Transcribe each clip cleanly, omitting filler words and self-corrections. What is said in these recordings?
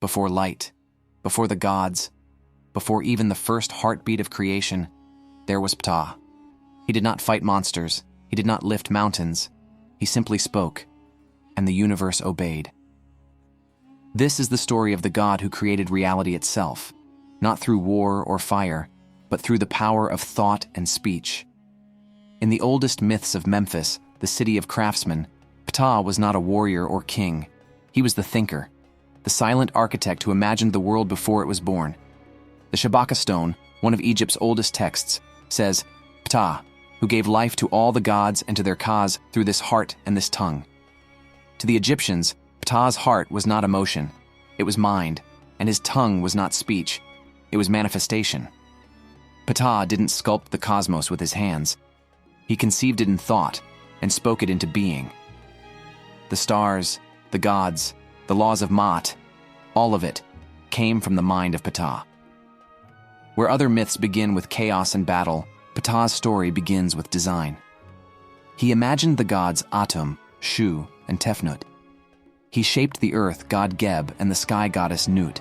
before light, before the gods, before even the first heartbeat of creation, there was Ptah. He did not fight monsters. He did not lift mountains. He simply spoke, and the universe obeyed. This is the story of the God who created reality itself, not through war or fire, but through the power of thought and speech. In the oldest myths of Memphis, the city of craftsmen, Ptah was not a warrior or king. He was the thinker, the silent architect who imagined the world before it was born. The Shabaka stone, one of Egypt's oldest texts, says, Ptah, who gave life to all the gods and to their kas through this heart and this tongue. To the Egyptians, Ptah's heart was not emotion, it was mind, and his tongue was not speech, it was manifestation. Ptah didn't sculpt the cosmos with his hands. He conceived it in thought and spoke it into being. The stars, the gods, the laws of Maat, all of it came from the mind of Ptah. Where other myths begin with chaos and battle, Ptah's story begins with design. He imagined the gods Atum, Shu, and Tefnut. He shaped the earth god Geb and the sky goddess Nut.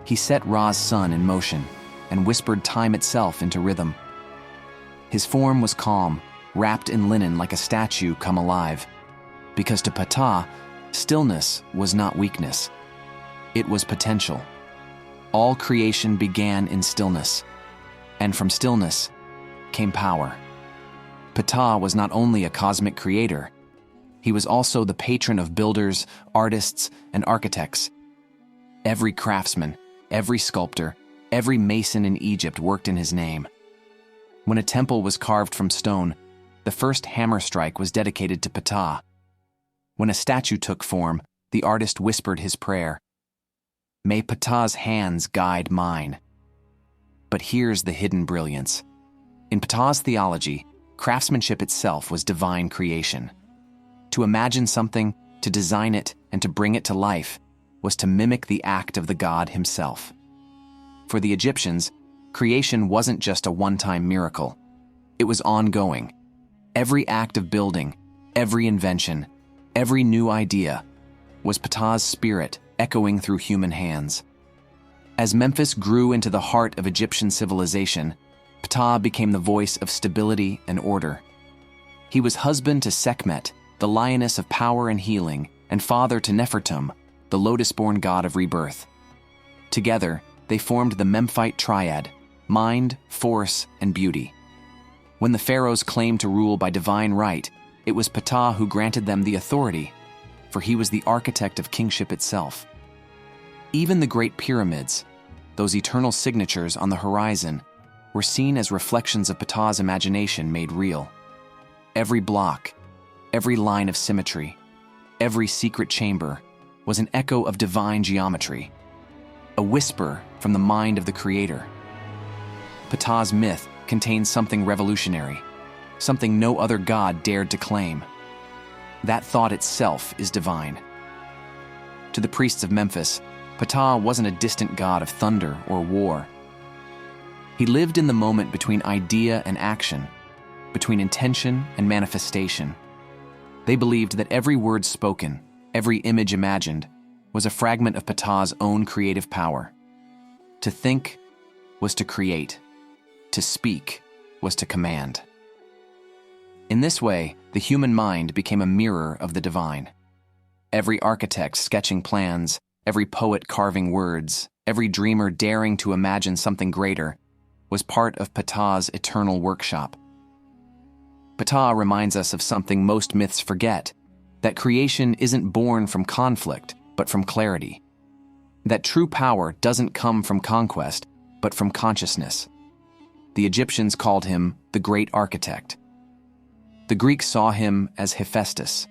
He set Ra's sun in motion and whispered time itself into rhythm. His form was calm, wrapped in linen like a statue come alive, because to Ptah, stillness was not weakness. It was potential. All creation began in stillness, and from stillness came power. Ptah was not only a cosmic creator, he was also the patron of builders, artists, and architects. Every craftsman, every sculptor, every mason in Egypt worked in his name. When a temple was carved from stone, the first hammer strike was dedicated to Ptah. When a statue took form, the artist whispered his prayer. May Ptah's hands guide mine. But here's the hidden brilliance. In Ptah's theology, craftsmanship itself was divine creation. To imagine something, to design it, and to bring it to life was to mimic the act of the god himself. For the Egyptians, creation wasn't just a one-time miracle. It was ongoing. Every act of building, every invention, every new idea was Ptah's spirit echoing through human hands. As Memphis grew into the heart of Egyptian civilization, Ptah became the voice of stability and order. He was husband to Sekhmet, the lioness of power and healing, and father to Nefertum, the lotus-born god of rebirth. Together, they formed the Memphite triad, mind, force, and beauty. When the pharaohs claimed to rule by divine right, it was Ptah who granted them the authority, for he was the architect of kingship itself. Even the Great Pyramids, those eternal signatures on the horizon, were seen as reflections of Ptah's imagination made real. Every block, every line of symmetry, every secret chamber was an echo of divine geometry, a whisper from the mind of the creator. Ptah's myth contains something revolutionary, something no other god dared to claim. That thought itself is divine. To the priests of Memphis, Ptah wasn't a distant god of thunder or war. He lived in the moment between idea and action, between intention and manifestation. They believed that every word spoken, every image imagined, was a fragment of Ptah's own creative power. To think was to create. To speak was to command. In this way, the human mind became a mirror of the divine. Every architect sketching plans, every poet carving words, every dreamer daring to imagine something greater was part of Ptah's eternal workshop. Ptah reminds us of something most myths forget, that creation isn't born from conflict, but from clarity. That true power doesn't come from conquest, but from consciousness. The Egyptians called him the Great Architect. The Greeks saw him as Hephaestus.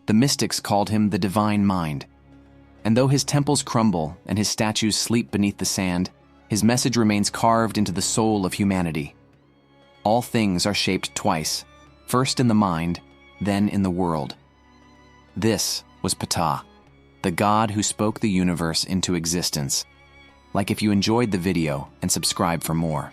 The mystics called him the Divine Mind. And though his temples crumble and his statues sleep beneath the sand, his message remains carved into the soul of humanity. All things are shaped twice, first in the mind, then in the world. This was Ptah, the god who spoke the universe into existence. Like if you enjoyed the video and subscribe for more.